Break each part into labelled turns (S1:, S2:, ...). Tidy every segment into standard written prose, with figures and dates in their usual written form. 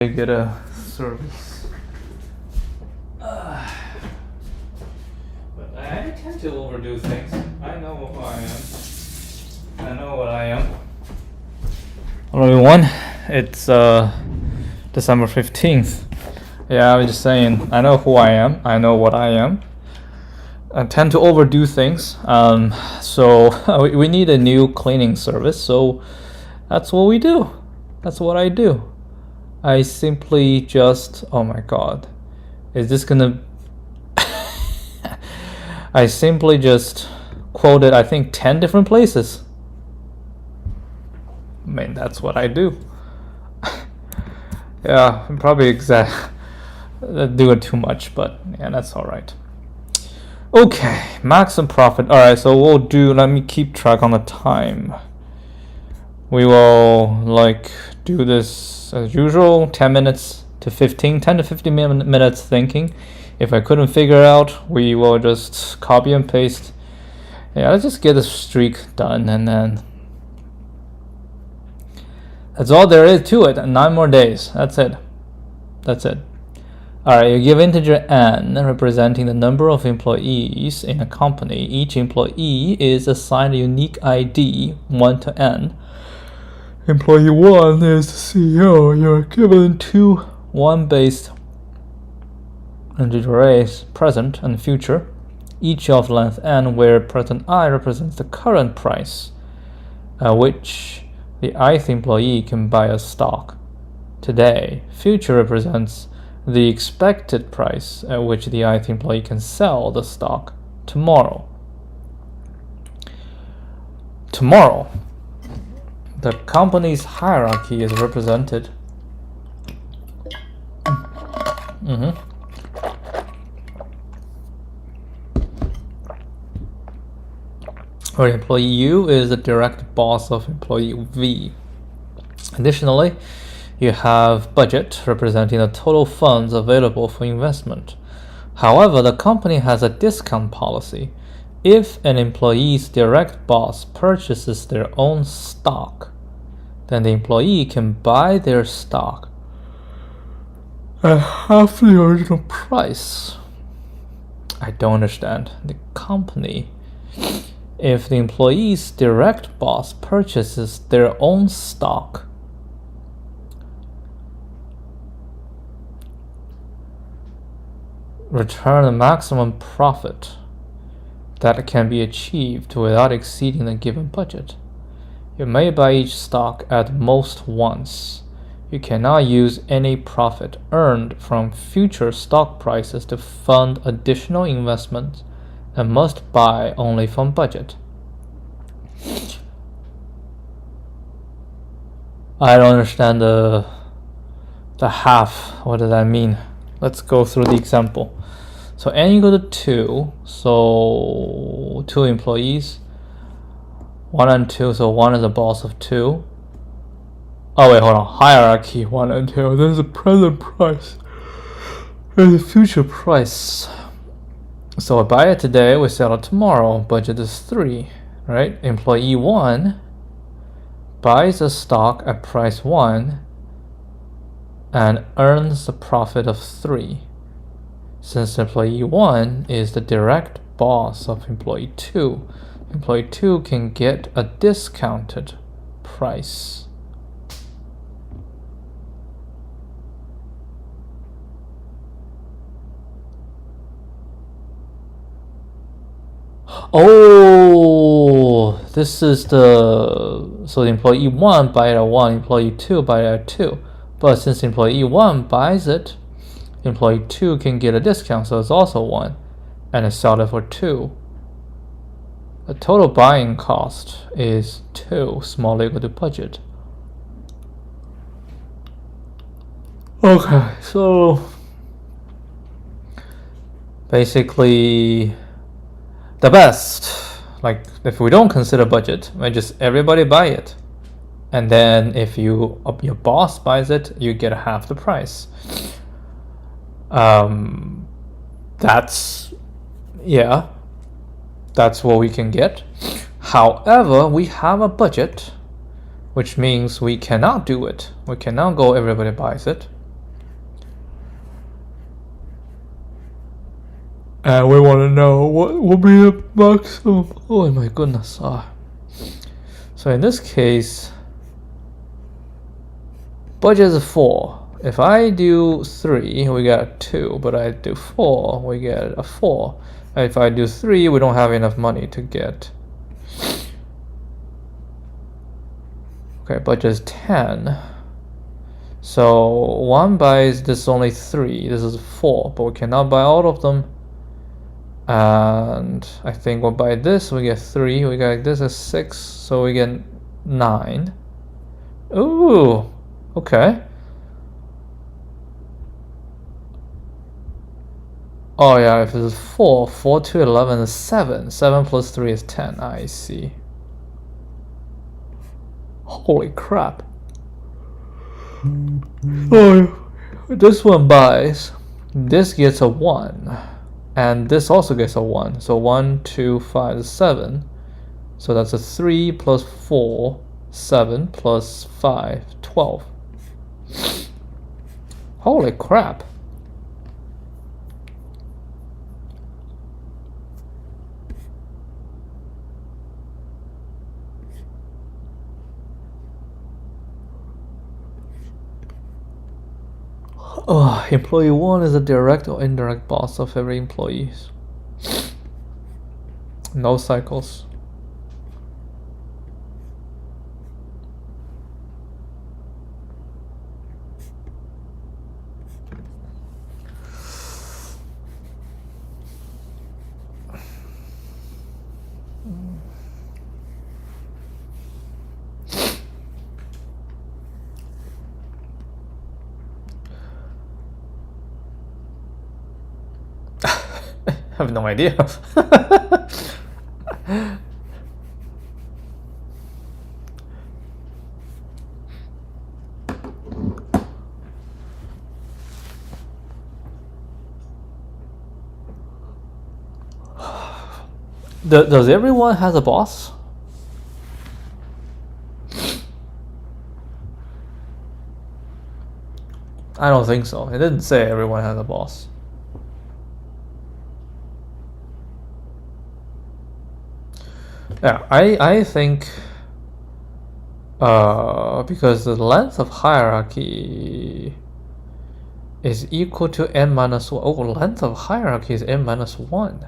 S1: Get a service. But I tend to overdo things. I know who I am. I know what I am. Hello everyone, it's December 15th. Yeah, I was just saying, I know who I am. I know what I am. I tend to overdo things. So we need a new cleaning service. So that's what we do. That's what I do. I simply just, oh my god, is this gonna, I simply just quoted, I think, 10 different places. I mean, that's what I do. Yeah, I'm probably doing too much, but yeah, that's all right. Okay, maximum profit. All right, so we'll do, let me keep track on the time. We will do this as usual, 10 minutes to 15, 10 to 15 minutes thinking. If I couldn't figure out, we will just copy and paste. Yeah, let's just get the streak done, and then that's all there is to it. 9 more days. That's it. That's it. Alright, you give integer n representing the number of employees in a company. Each employee is assigned a unique ID 1 to n. Employee 1 is the CEO. You're given 2 1-based integer arrays, present and future, each of length n, where present I represents the current price at which the ith employee can buy a stock today. Future represents the expected price at which the ith employee can sell the stock tomorrow. Tomorrow. The company's hierarchy is represented. Where employee U is the direct boss of employee V. Additionally, you have budget representing the total funds available for investment. However, the company has a discount policy. If an employee's direct boss purchases their own stock, then the employee can buy their stock at half the original price. I don't understand. The company, if the employee's direct boss purchases their own stock, return the maximum profit that can be achieved without exceeding the given budget. You may buy each stock at most once. You cannot use any profit earned from future stock prices to fund additional investments and must buy only from budget. I don't understand the half. What does that mean? Let's go through the example. So n equal to 2, so 2 employees, 1 and 2, so 1 is the boss of 2. Oh wait, hold on, hierarchy 1 and 2, there's a present price, there's a future price. So I buy it today, we sell it tomorrow, budget is 3, right? Employee 1 buys a stock at price 1 and earns a profit of 3. Since employee 1 is the direct boss of employee 2, employee 2 can get a discounted price. Oh, this is so the employee 1 buy it at 1, employee 2 buy it at 2. But since employee 1 buys it, employee 2 can get a discount, so it's also 1, and it's sold it for 2. The total buying cost is 2, small equal to budget. Okay, so basically the best, if we don't consider budget, just everybody buy it, and then if your boss buys it, you get half the price. That's what we can get. However, we have a budget which means we cannot do it. We cannot go everybody buys it. And we want to know what will be the maximum. Oh my goodness. So in this case, budget is 4. If I do 3, we get a 2, but I do 4, we get a 4. If I do 3, we don't have enough money to get. Okay, budget is 10. So 1 buys this only 3, this is 4, but we cannot buy all of them. And I think we'll buy this, we get 3, we get this is 6, so we get 9. Ooh, okay. Oh yeah, if it's 4, 4 to 11 is 7. 7 plus 3 is 10, I see. Holy crap. Oh, this one buys. This gets a 1. And this also gets a 1. So 1, 2, 5 is 7. So that's a 3 plus 4, 7 plus 5, 12. Holy crap. Oh, employee 1 is a direct or indirect boss of every employee. No cycles. I have no idea. Does everyone has a boss? I don't think so. It didn't say everyone has a boss. Yeah, I think because the length of hierarchy is equal to n minus 1. Oh, length of hierarchy is n minus 1.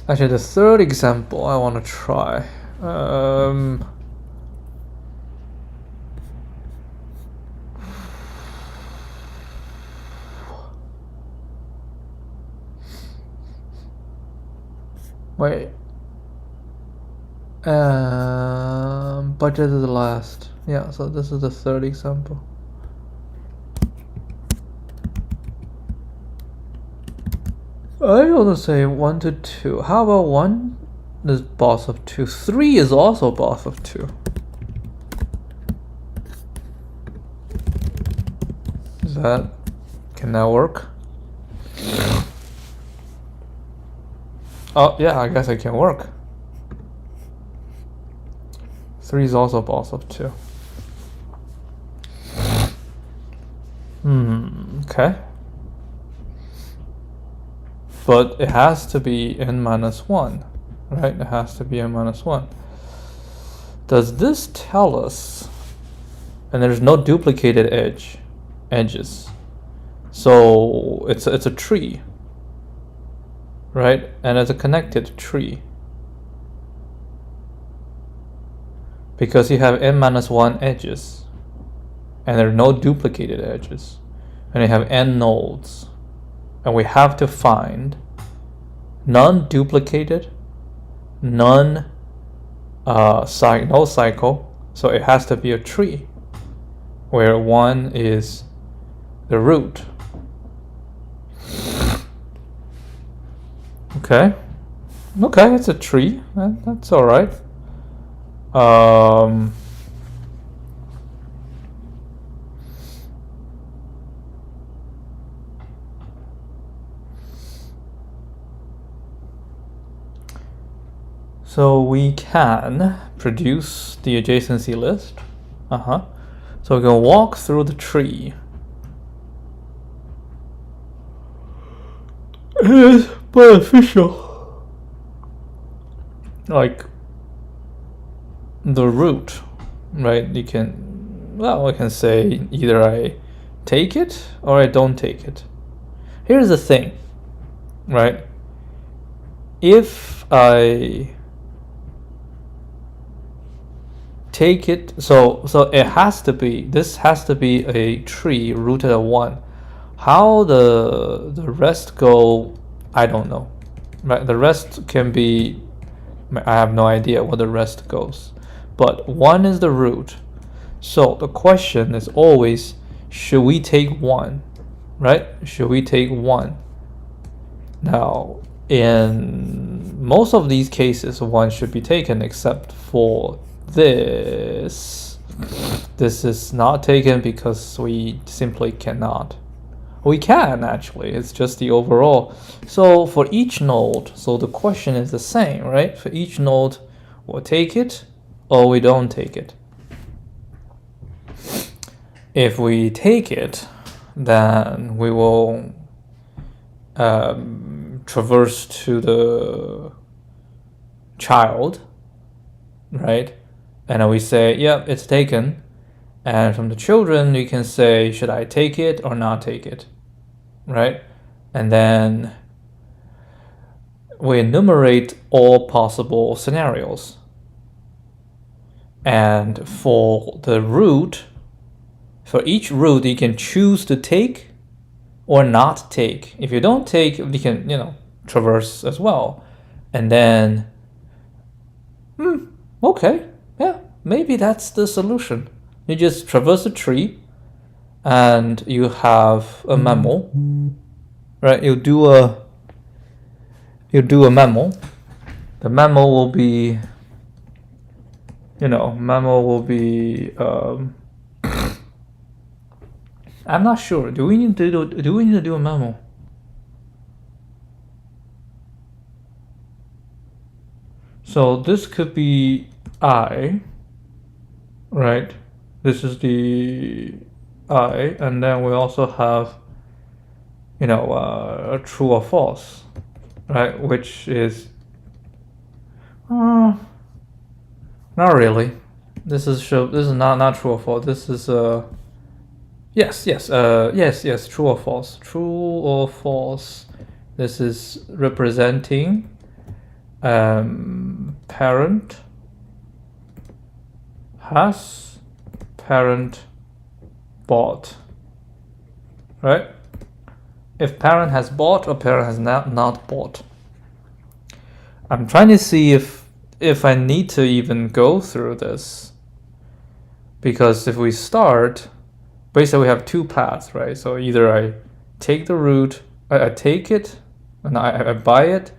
S1: Actually, the third example I want to try. Wait. Budget is the last. Yeah, so this is the third example. I want to say 1 to 2. How about 1 is boss of 2? 3 is also boss of 2. Can that work? Oh yeah, I guess it can work. 3 is also boss of 2. Okay. But it has to be n minus 1, right? It has to be n minus 1. Does this tell us, and there's no duplicated edges, so it's a tree, right? And it's a connected tree because you have n minus 1 edges and there are no duplicated edges, and you have n nodes. And we have to find non-duplicated, no cycle, so it has to be a tree where 1 is the root. Okay, Okay, it's a tree. That's all right. So we can produce the adjacency list. So we can walk through the tree. It is beneficial. Like the root, right? You can, well, we can say either I take it or I don't take it. Here's the thing, right? If I take it, so it has to be, this has to be a tree rooted at 1. How the rest go, I don't know, right? The rest can be, I have no idea where the rest goes, but 1 is the root. So the question is always, should we take 1, right? Should we take 1? Now, in most of these cases, 1 should be taken, except for this. This is not taken because we simply cannot. We can actually, it's just the overall. So for each node, so the question is the same, right? For each node, we'll take it or we don't take it. If we take it, then we will traverse to the child, right? And then we say, yeah, it's taken. And from the children, you can say, should I take it or not take it, right? And then we enumerate all possible scenarios. And for the root, for each root, you can choose to take or not take. If you don't take, you can, traverse as well. And then, okay, yeah, maybe that's the solution. You just traverse a tree and you have a memo, right? You do a memo. The memo will be, I'm not sure. Do we need to do a memo? So this could be I, right? This is the I, and then we also have, true or false, right? Which is, not really. This is not true or false. This is yes, true or false. True or false. This is representing parent has parent bought, right? If parent has bought or parent has not bought. I'm trying to see if I need to even go through this, because if we start, basically we have 2 paths, right? So either I take the root, I take it and I buy it,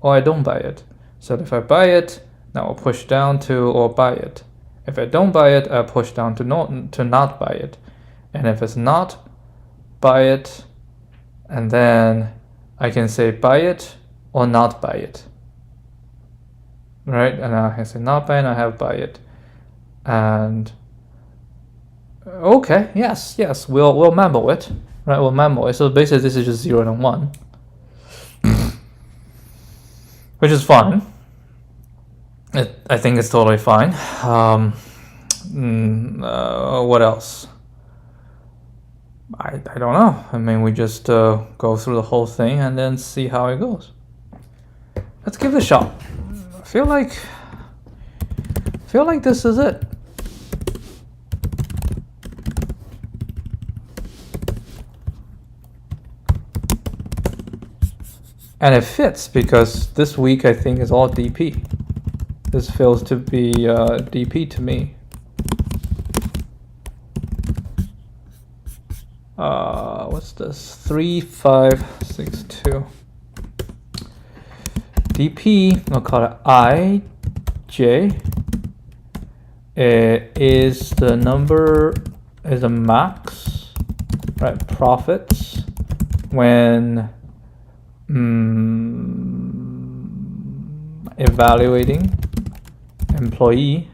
S1: or I don't buy it. So if I buy it, now I'll push down to or buy it. If I don't buy it, I push down to not buy it. And if it's not buy it, and then I can say buy it or not buy it, right? And I can say not buy it, and I have buy it. And okay, yes, we'll memo it, right? We'll memo it. So basically this is just 0 and 1, which is fine. I think it's totally fine. What else? I don't know. I mean, we just go through the whole thing and then see how it goes. Let's give it a shot. I feel like this is it. And it fits because this week I think is all DP. This feels to be DP to me. What's this? 3562. dp, I'll call it I, j, is the number, is a max, right, profits when evaluating employee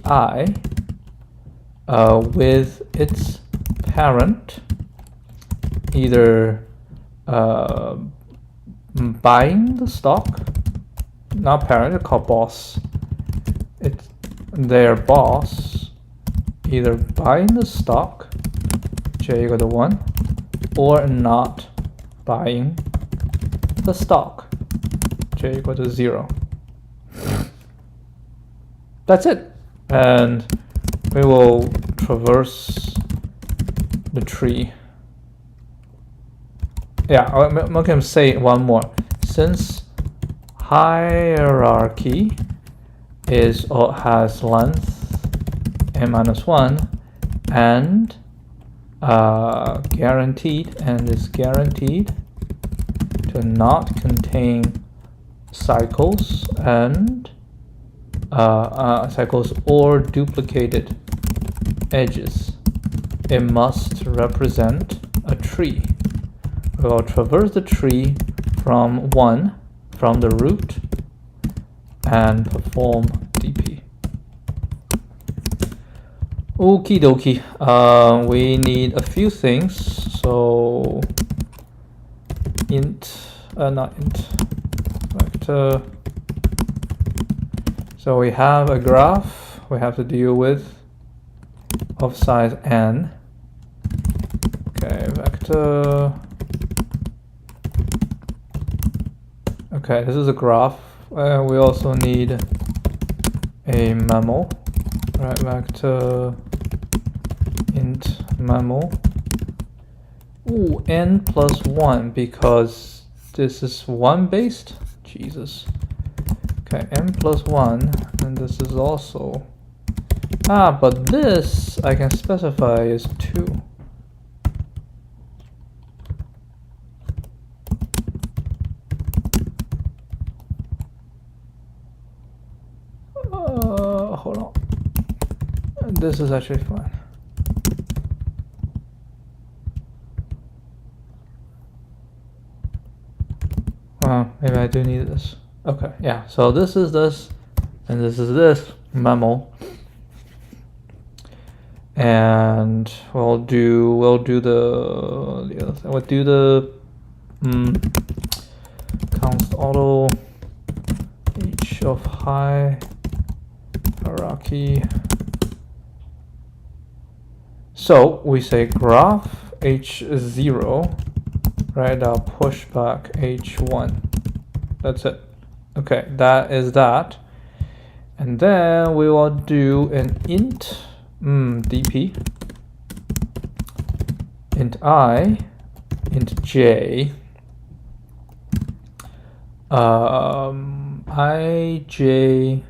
S1: I with its parent, either buying the stock, not parent, it's called boss. It's their boss, either buying the stock, j equal to 1, or not buying the stock, j equal to 0. That's it. And we will traverse the tree. Yeah, I'm going to say one more. Since hierarchy is or has length n-1 and guaranteed and is guaranteed to not contain cycles and cycles or duplicated edges, it must represent a tree. We will traverse the tree from 1, from the root, and perform dp. Okie dokie. We need a few things. So not int, vector. So we have a graph we have to deal with of size n. Okay, vector. Okay, this is a graph. We also need a memo, right? Vector int memo. Ooh, n+1 because this is 1 based. Jesus. Okay, n+1, and this is also. But this I can specify is 2. Hold on. This is actually fine. Maybe I do need this. Okay, yeah. So this is this, and this is this memo, and we'll do the other thing. We'll do the const auto h of hierarchy. So we say graph h0, right? I'll push back h1. That's it. Okay, that is that. And then we will do an int dp, int I, int j, ij,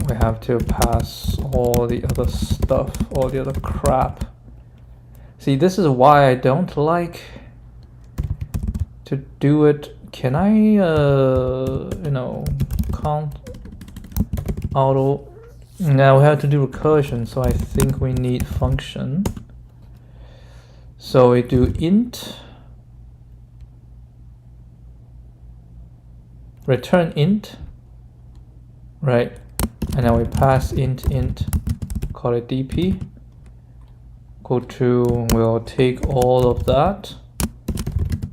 S1: we have to pass all the other stuff, all the other crap. See, this is why I don't like to do it. Can I, count auto? Now we have to do recursion, so I think we need function. So we do int, return int, right? And then we pass int, call it dp, go to, we'll take all of that,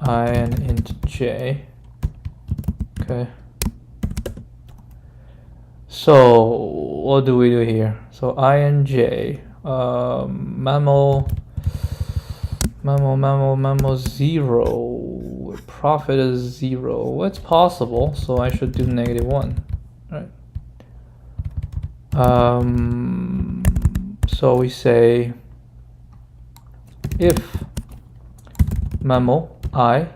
S1: I and int j. Okay. So what do we do here? So I and j, memo 0, profit is 0. It's possible, so I should do -1, right? So we say if memo I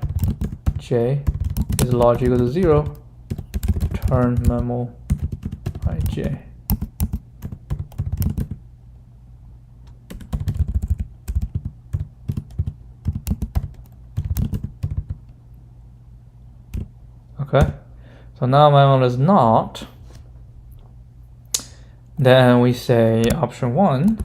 S1: j is large equal to 0, return memo ij. Okay, so now my model is not. Then we say option 1.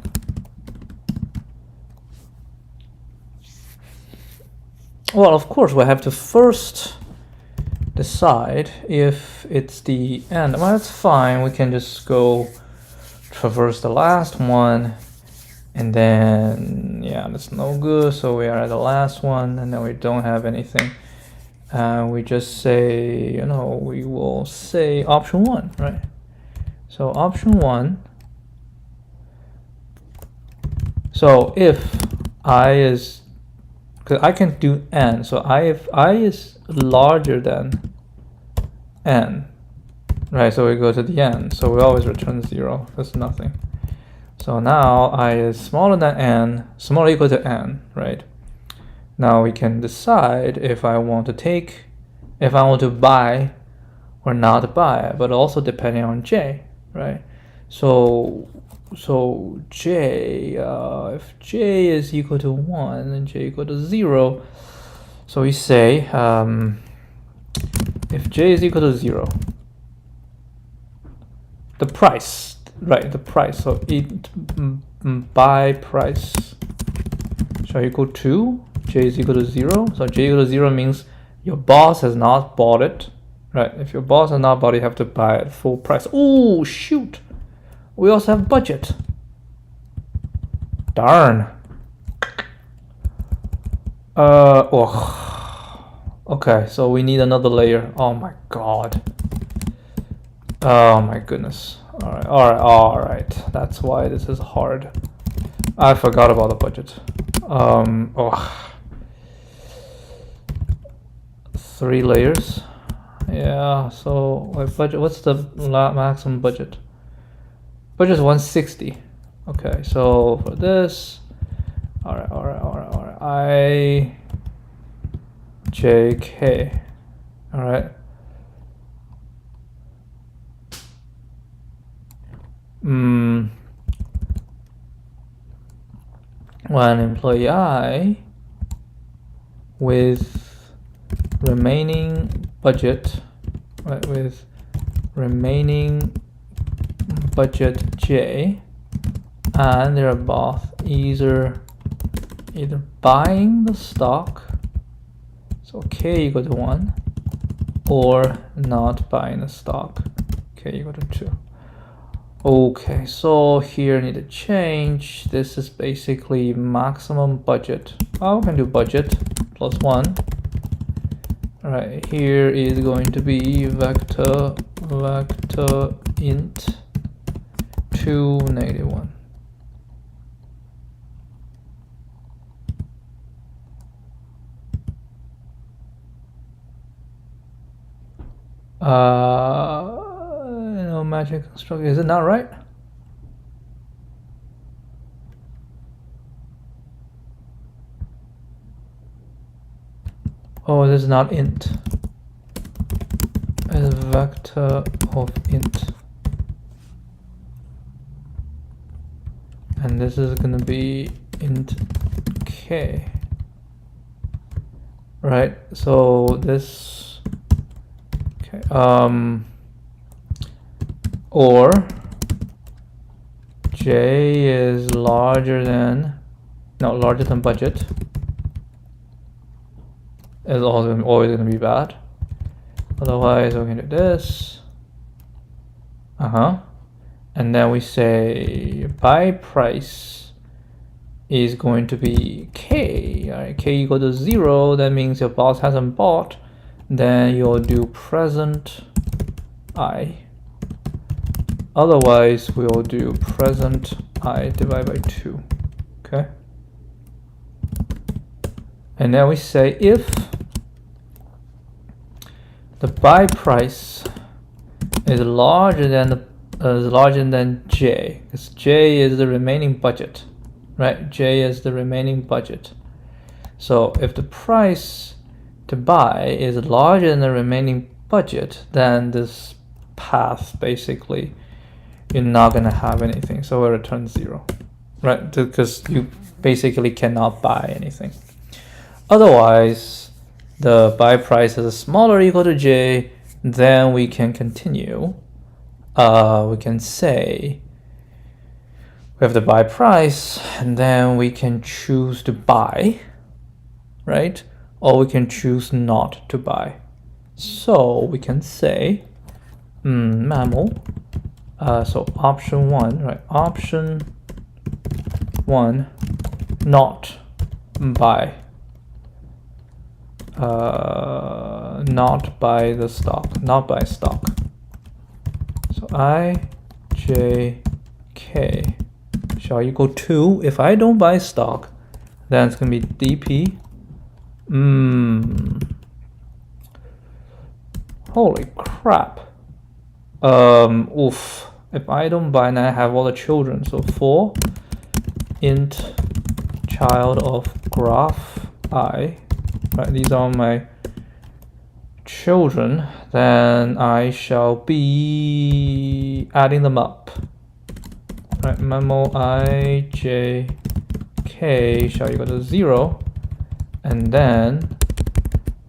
S1: Well, of course, we have to first decide if it's the end. Well, that's fine. We can just go traverse the last one, and then, yeah, that's no good. So we are at the last one, and then we don't have anything. We just say, you know, we will say option 1, right? So option 1. So if I is, because I can do n, so if I is larger than n, right? So we go to the end, so we always return 0. That's nothing. So now I is smaller than n, smaller or equal to n, right? Now we can decide if I want to buy or not buy, but also depending on j, right? So j, if j is equal to 1 and j equal to 0, so we say if j is equal to 0, the price, right, the price, so buy price shall equal to j is equal to 0. So j equal to 0 means your boss has not bought it, right? If your boss has not bought it, you have to buy it full price. Oh shoot, we also have budget. Darn. Okay, so we need another layer. Oh my god. Oh my goodness. All right. That's why this is hard. I forgot about the budget. 3 layers. Yeah. So my budget. What's the maximum budget? Budget is 160. Okay. So for this. All right. I. J K. All right. One employee I with remaining budget, right, with remaining budget J, and they're both either buying the stock, so K equal to 1, or not buying the stock, K equal to 2. Okay, so here I need to change. This is basically maximum budget. Oh, we can do budget plus 1. All right, here is going to be vector int 2 -1. No magic construct. Is it not right? Oh, this is not int. It's a vector of int. And this is gonna be int k. Right, so this, okay, or j is larger than budget. Is also always going to be bad. Otherwise, we can do this. And then we say buy price is going to be k. All right, k equal to 0. That means your boss hasn't bought. Then you'll do present I. Otherwise, we'll do present I divided by 2. Okay. And then we say if the buy price is larger than J, because J is the remaining budget, right? J is the remaining budget. So if the price to buy is larger than the remaining budget, then this path basically you're not gonna have anything. So we'll return 0, right? Because you basically cannot buy anything. Otherwise, the buy price is smaller or equal to J, then we can continue. We can say we have the buy price, and then we can choose to buy, right? Or we can choose not to buy. So we can say mammal. So option 1, right? Option 1, not buy. Not buy the stock. Not buy stock. So I, J, K shall equal 2. If I don't buy stock, then it's gonna be DP. Holy crap. Oof. If I don't buy, then I have all the children. So for int child of graph I, right? These are my children. Then I shall be adding them up. Right? Memo I, J, K shall equal to 0, and then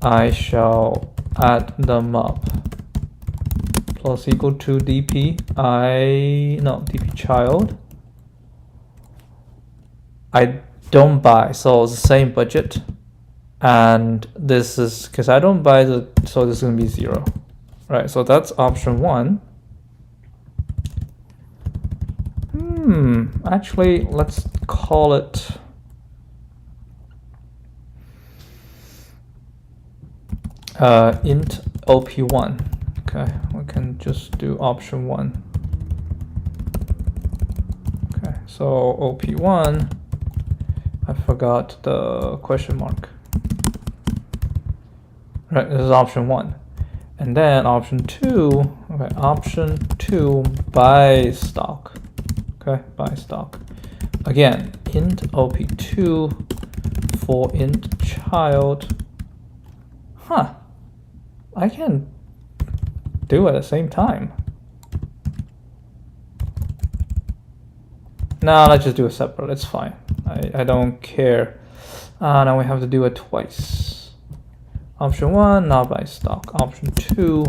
S1: I shall add them up. Plus equal to DP DP child. I don't buy, so it's the same budget. And this is because I don't buy so this is gonna be 0. Right, so that's option 1. Actually, let's call it int op1. Okay, we can just do option 1. Okay, so op1, I forgot the question mark. Right, this is option 1. And then option 2, okay, option 2, buy stock. Okay, buy stock. Again, int op2 for int child. I can do it at the same time. No, let's just do it separate. It's fine. I don't care. Now we have to do it twice. Option 1, not buy stock. Option 2,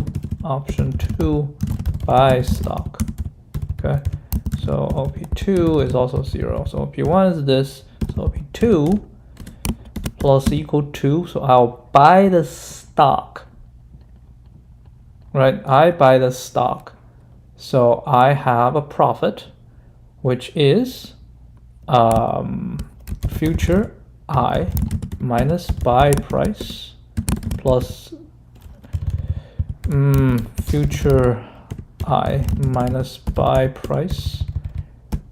S1: buy stock. Okay, so op2 is also 0. So op1 is this. So op2 plus equal to. So I'll buy the stock. Right, I buy the stock. So I have a profit, which is future I minus buy price plus future I minus buy price.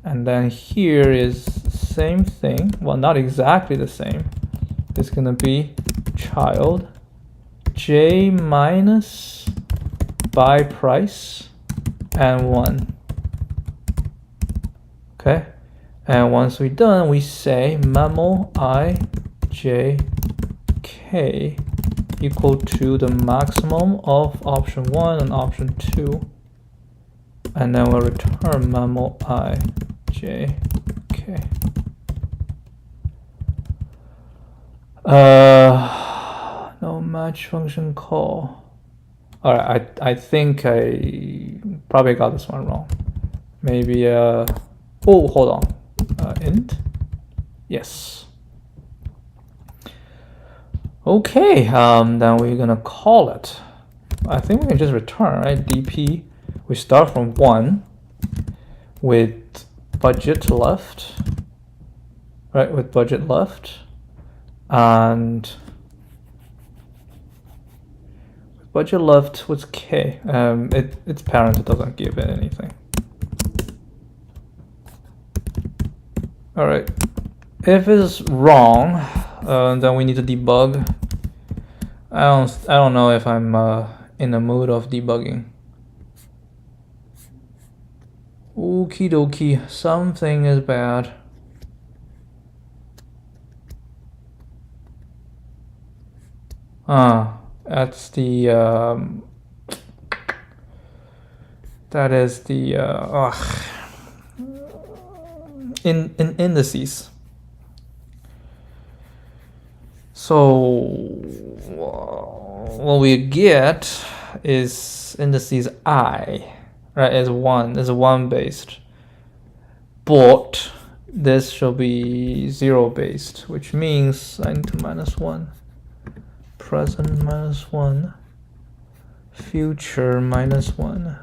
S1: And then here is same thing. Well, not exactly the same. It's gonna be child J minus buy price and 1. Okay, and once we're done, we say memo I, J, K equal to the maximum of option 1 and option 2, and then we'll return memo I, J, K. No match function call. All right, I think I probably got this one wrong. Maybe oh, hold on. Int. Yes. Okay. Then we're gonna call it. I think we can just return, right? DP. We start from 1 with budget left. Right, with budget left, and budget left with K. Its parent doesn't give it anything. All right. If it's wrong, then we need to debug. I don't know if I'm in the mood of debugging. Okie dokie, something is bad. That's the that is the in indices. So what we get is indices I, right? Is one based, but this shall be 0 based, which means I need to -1, present -1, future -1.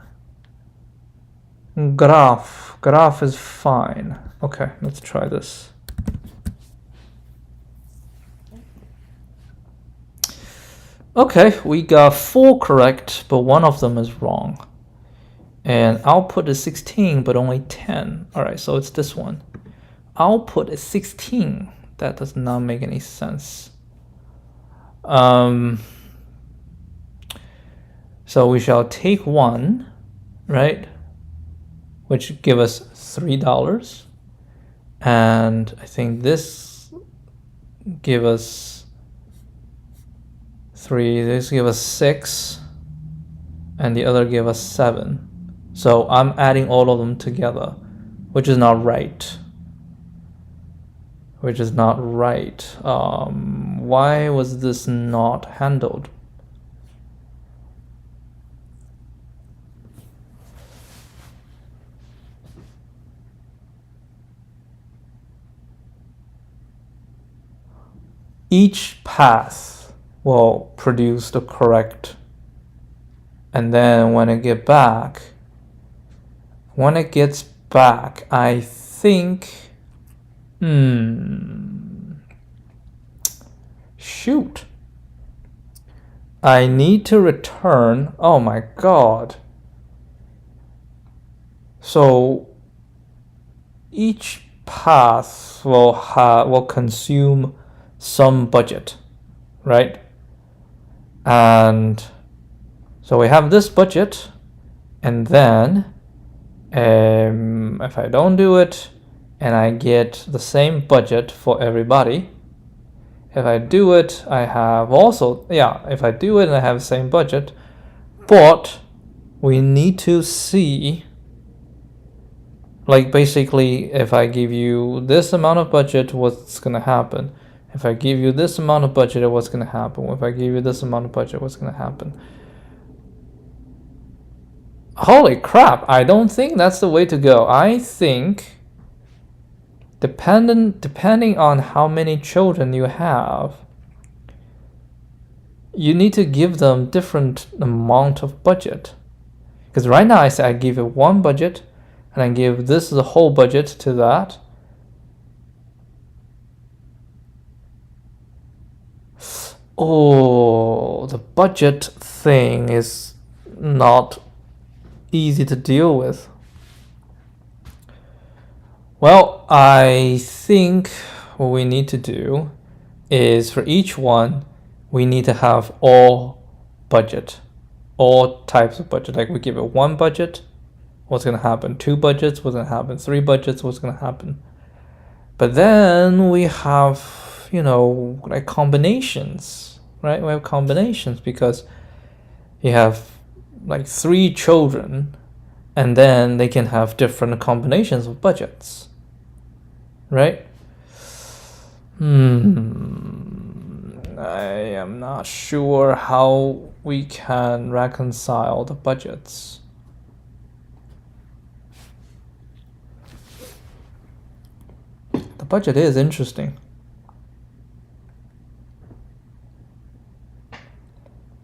S1: Graph is fine. Okay, let's try this. Okay, we got 4 correct, but one of them is wrong. And output is 16, but only 10. All right, so it's this one. Output is 16. That does not make any sense. So we shall take 1, right? Which give us $3. And I think this give us 3, this give us 6, and the other give us 7. So I'm adding all of them together, which is not right. Why was this not handled? Each path will produce the correct, and then when it gets back, I think, shoot, I need to return, oh my god. So each path will consume some budget, right? And so we have this budget, and then if I don't do it and I get the same budget for everybody, if I do it I have also, if I do it and I have the same budget, but we need to see, like, basically, if I give you this amount of budget, what's gonna happen? If I give you this amount of budget, what's gonna happen? If I give you this amount of budget, what's gonna happen? Holy crap, I don't think that's the way to go. I think depending on how many children you have, you need to give them different amount of budget. Because right now I say I give it one budget, and I give this the whole budget to that. Oh, the budget thing is not easy to deal with. Well, I think what we need to do is for each one, we need to have all budget, all types of budget. Like we give it one budget, what's going to happen? 2 budgets, what's going to happen? 3 budgets, what's going to happen? But then we have, like combinations, right? We have combinations because you have like 3 children, and then they can have different combinations of budgets, right? I am not sure how we can reconcile the budgets. The budget is interesting.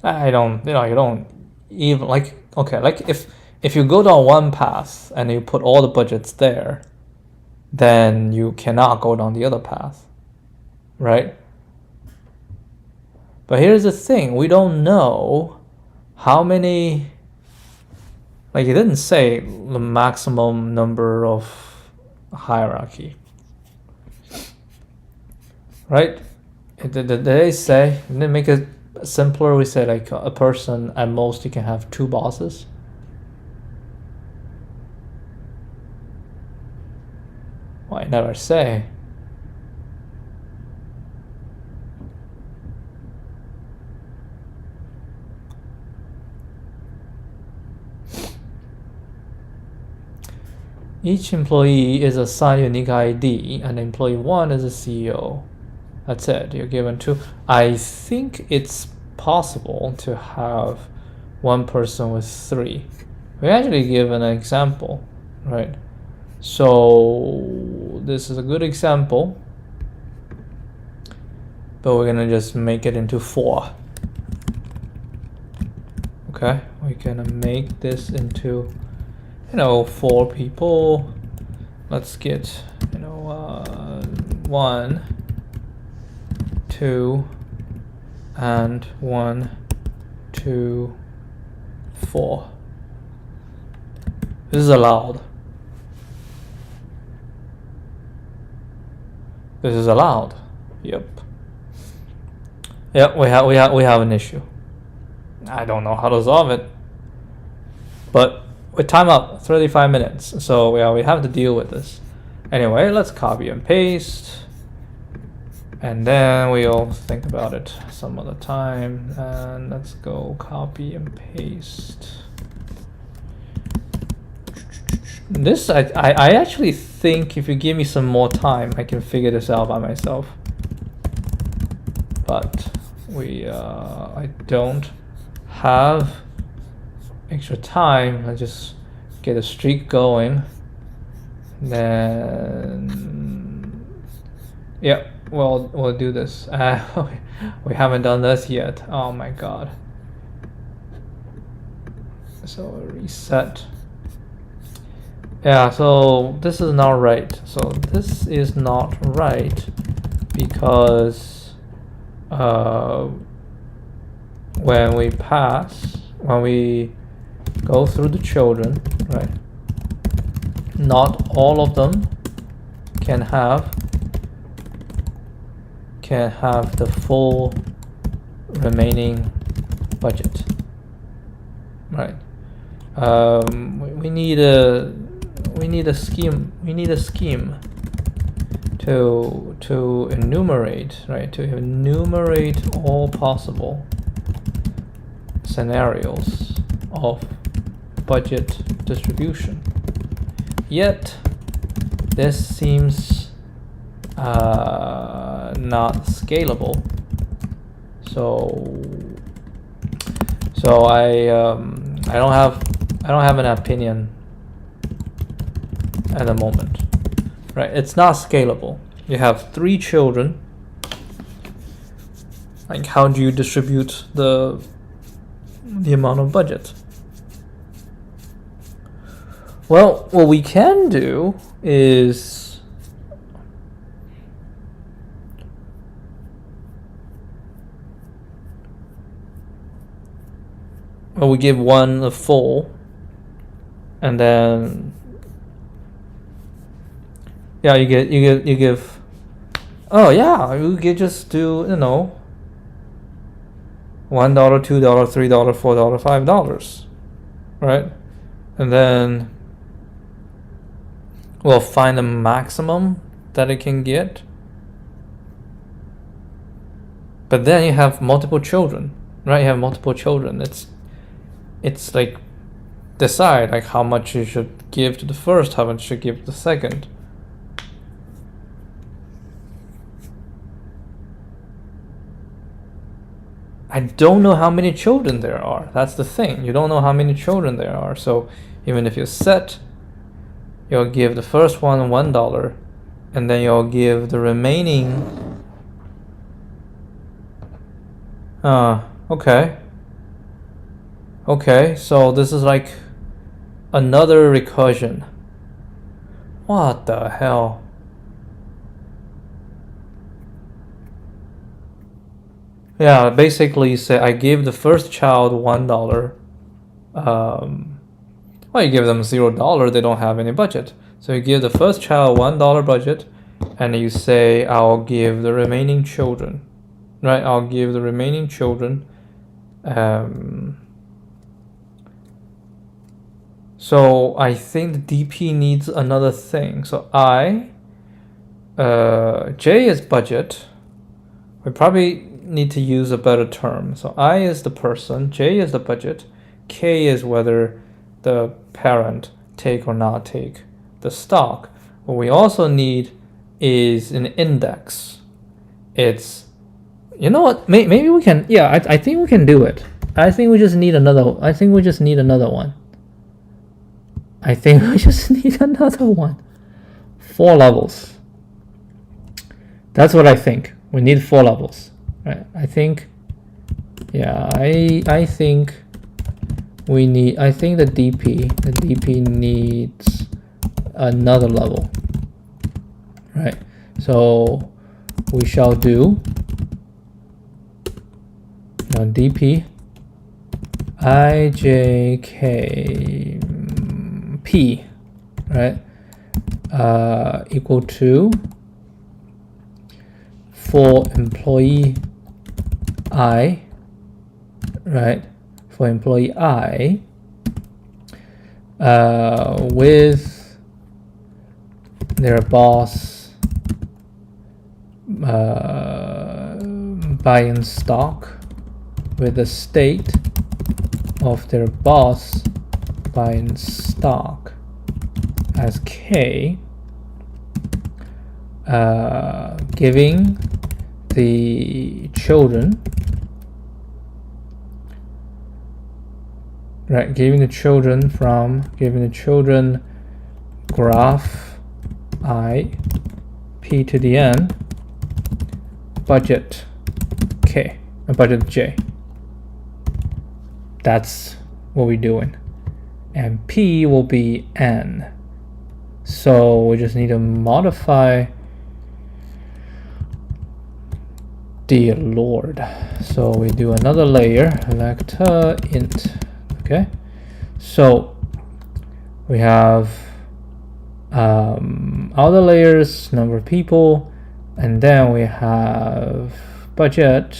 S1: You don't even like, okay, like if you go down one path and you put all the budgets there, then you cannot go down the other path, right? But here's the thing, we don't know how many, like it didn't say the maximum number of hierarchy, right? Did they say, did they make it simpler? We say like a person, at most you can have 2 bosses. Well, I never say. Each employee is assigned a unique ID, and employee 1 is a CEO. That's it. You're given 2. I think it's possible to have one person with 3. We actually give an example, right? So this is a good example, but we're gonna just make it into 4. Okay, we're gonna make this into, 4 people. Let's get, 1, 2, and 1, 2, 4. This is allowed. This is allowed. Yep. Yep, we have an issue. I don't know how to solve it. But with time up, 35 minutes. So we have to deal with this. Anyway, let's copy and paste. And then we'll think about it some other time. And let's go copy and paste. This, I actually think if you give me some more time, I can figure this out by myself. But I don't have extra time. I just get a streak going. Then, yeah, we'll do this. We haven't done this yet. Oh my god. So reset. Yeah, so this is not right. So this is not right because when we go through the children, right? Not all of them can have the full remaining budget, right? We need a scheme. We need a scheme to enumerate, right? To enumerate all possible scenarios of budget distribution. Yet this seems not scalable. So I don't have an opinion at the moment, right? It's not scalable. You have 3 children. Like, how do you distribute the amount of budget? Well, what we can do is we give one the full, and then yeah, you give. Oh yeah, you could just do $1, $2, $3, $4, $5, right? And then we'll find the maximum that it can get. But then you have multiple children, right? You have multiple children. It's like decide like how much you should give to the first, how much you should give to the second. I don't know how many children there are. That's the thing. You don't know how many children there are. So even if you set, you'll give the first one $1, and then you'll give the remaining. Okay. Okay, so this is like another recursion. What the hell? Yeah, basically you say I give the first child $1. Well, you give them $0. They don't have any budget. So you give the first child $1 budget, and you say I'll give the remaining children, right? I'll give the remaining children. So I think the DP needs another thing. So J is budget. We probably need to use a better term. So I is the person, J is the budget, K is whether the parent take or not take the stock. What we also need is an index. It's, you know what, maybe we can, yeah, I think we can do it. I think we just need another one. I think we just need another one. 4 levels. That's what I think. We need 4 levels. Right? I think, yeah, I think we need, I think the DP needs another level. Right? So we shall do DP IJKP, right? Equal to for employee I, right? For employee I, with their boss buying stock, with the state of their boss buying stock as K, giving the children, right? Giving the children graph I, P to the N, budget K, budget J. That's what we're doing. And P will be N. So we just need to modify. Dear Lord. So we do another layer, vector int. Okay. So we have other layers, number of people, and then we have budget,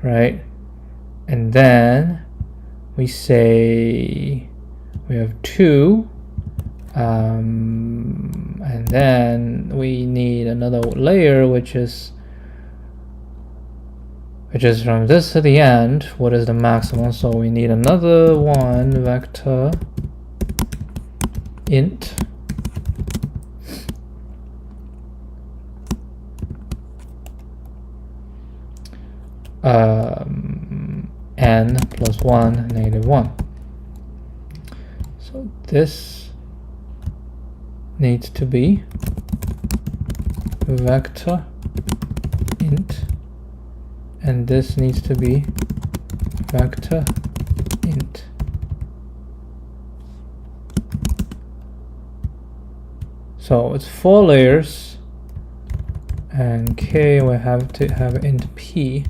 S1: right? And then we say we have 2, and then we need another layer, which is from this to the end. What is the maximum? So we need another one, vector int n plus 1 negative 1. So this needs to be vector int, and this needs to be vector int. So it's 4 layers, and K will have to have int P.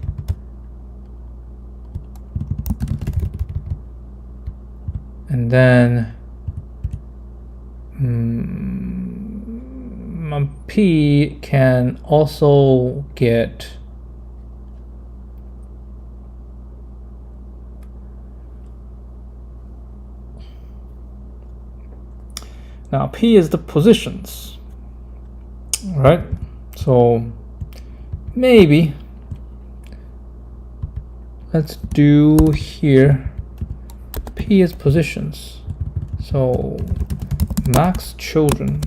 S1: And then P can also get now P is the positions, right? So maybe let's do here P is positions. So max children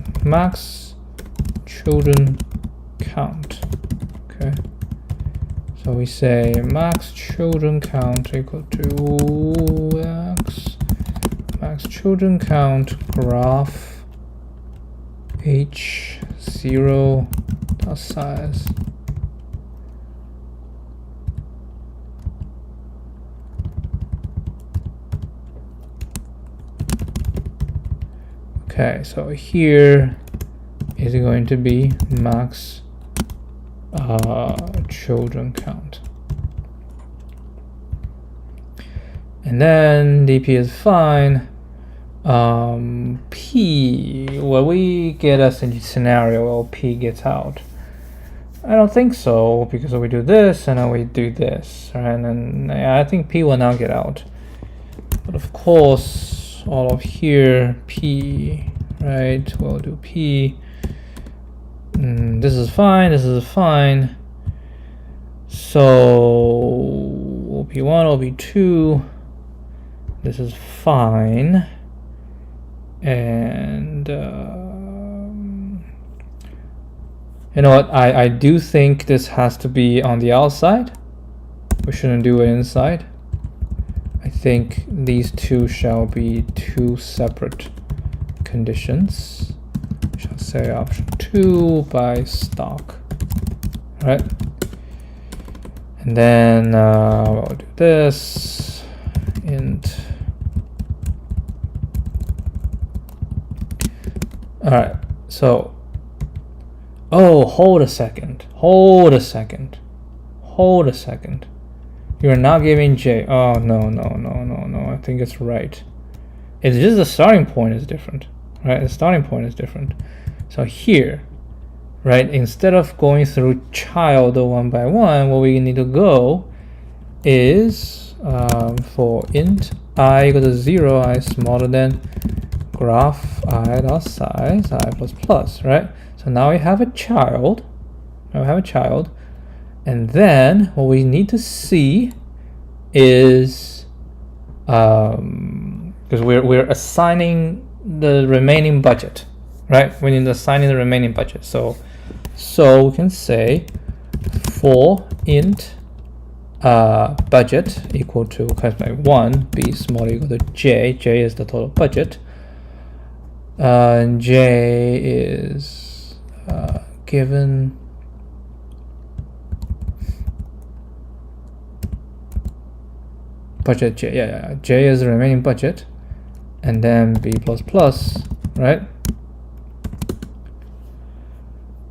S1: count. Okay. So we say max children count equal to max children count graph h0 dot size. Okay, so here is going to be max children count. And then DP is fine. P, will we get a scenario where P gets out? I don't think so, because we do this and then we do this, right? And I think P will now get out. But of course, all of here, P, right? We'll do P. This is fine, this is fine. So OP1, OP2, this is fine. And you know what, I do think this has to be on the outside. We shouldn't do it inside. I think these two shall be two separate conditions. We shall say option 2 by stock, right? And then we'll do this int. All right, so, oh, hold a second. You're not giving J. Oh, no. I think it's right. It's just the starting point is different, right? The starting point is different. So here, right, instead of going through child one by one, what we need to go is for int I equal to 0, I smaller than graph I dot size I plus plus, right? So now we have a child. And then what we need to see is because we're assigning the remaining budget, right? We need to assign the remaining budget. So we can say for int budget equal to kind of like 1 b small equal to j. J is the total budget. J is given budget J. Yeah. J is the remaining budget, and then b plus plus, right?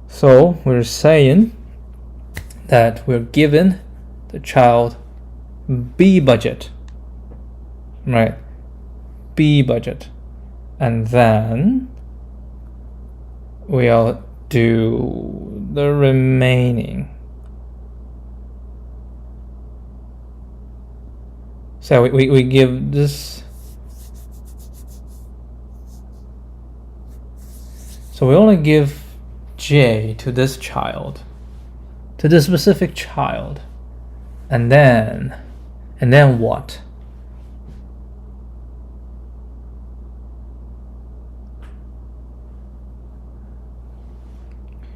S1: So we're saying that we're given the child B budget, right? B budget, and then we'll do the remaining. So we give this. So we only give J to this child, to this specific child, and then what?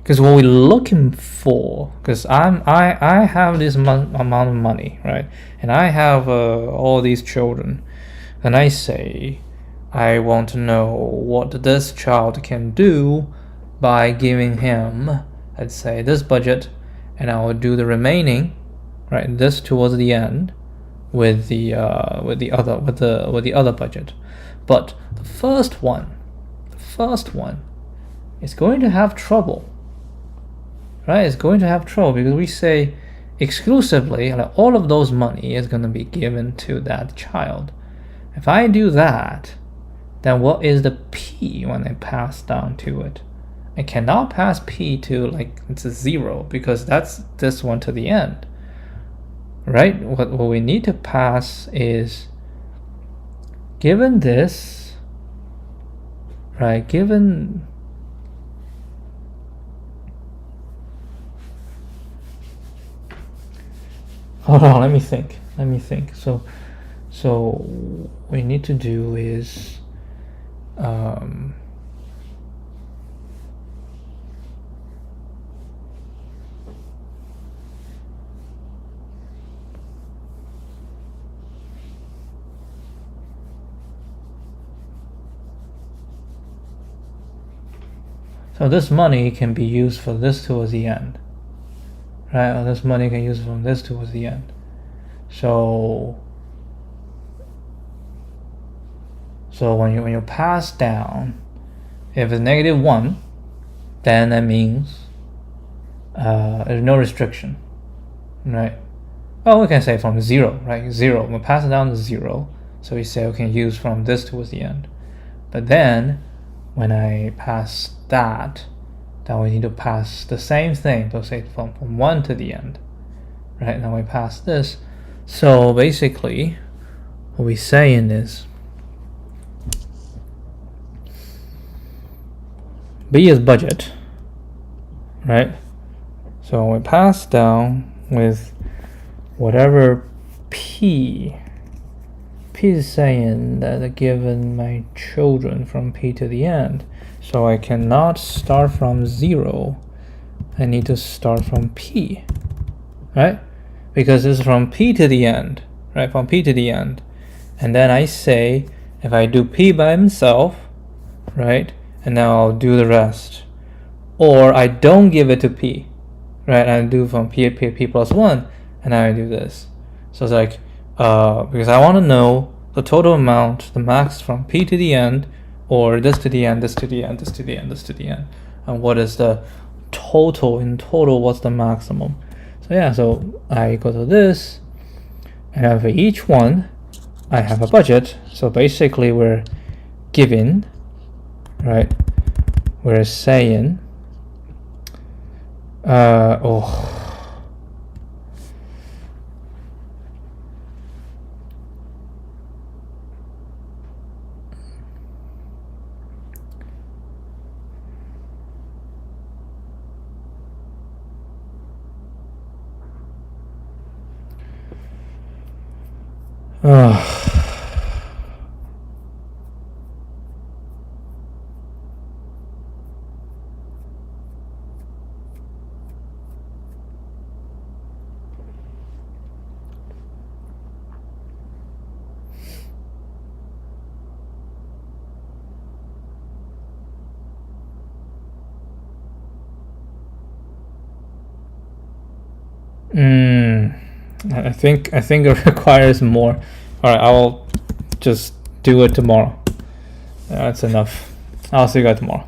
S1: Because what we're looking for, because I have this amount of money, right, and I have all these children, and I say I want to know what this child can do by giving him, let's say, this budget, and I will do the remaining, right, this towards the end with the other budget. But the first one is going to have trouble. Right, it's going to have trouble because we say exclusively, like, all of those money is going to be given to that child. If I do that, then what is the P when I pass down to it? I cannot pass P to, like, it's a 0 because that's this one to the end. Right? What we need to pass is, given this, right, given hold on, let me think. So what we need to do is so this money can be used for this towards the end. Right, or this money can use from this towards the end. So when you pass down, if it's -1, then that means there's no restriction, right? Oh, we can say from 0, right? 0. We pass it down to 0, so we say we can use from this towards the end. But then when I pass that, then we need to pass the same thing, so say from 1 to the end, right? Now we pass this. So basically, what we're saying is B is budget, right? So we pass down with whatever P is saying that given my children from P to the end. So I cannot start from 0. I need to start from P, right? Because it's from P to the end, right? From P to the end. and then I say if I do P by himself, right, and now I'll do the rest, or I don't give it to P, right, I do from P plus 1, and now I do this. So it's like because I want to know the total amount, the max from P to the end, or this to the end, this to the end, this to the end, this to the end, and what is the total, in total what's the maximum. So yeah, so I go to this, and for each one I have a budget. So basically we're giving, right, we're saying I think it requires more. All right, I'll just do it tomorrow. That's enough. I'll see you guys tomorrow.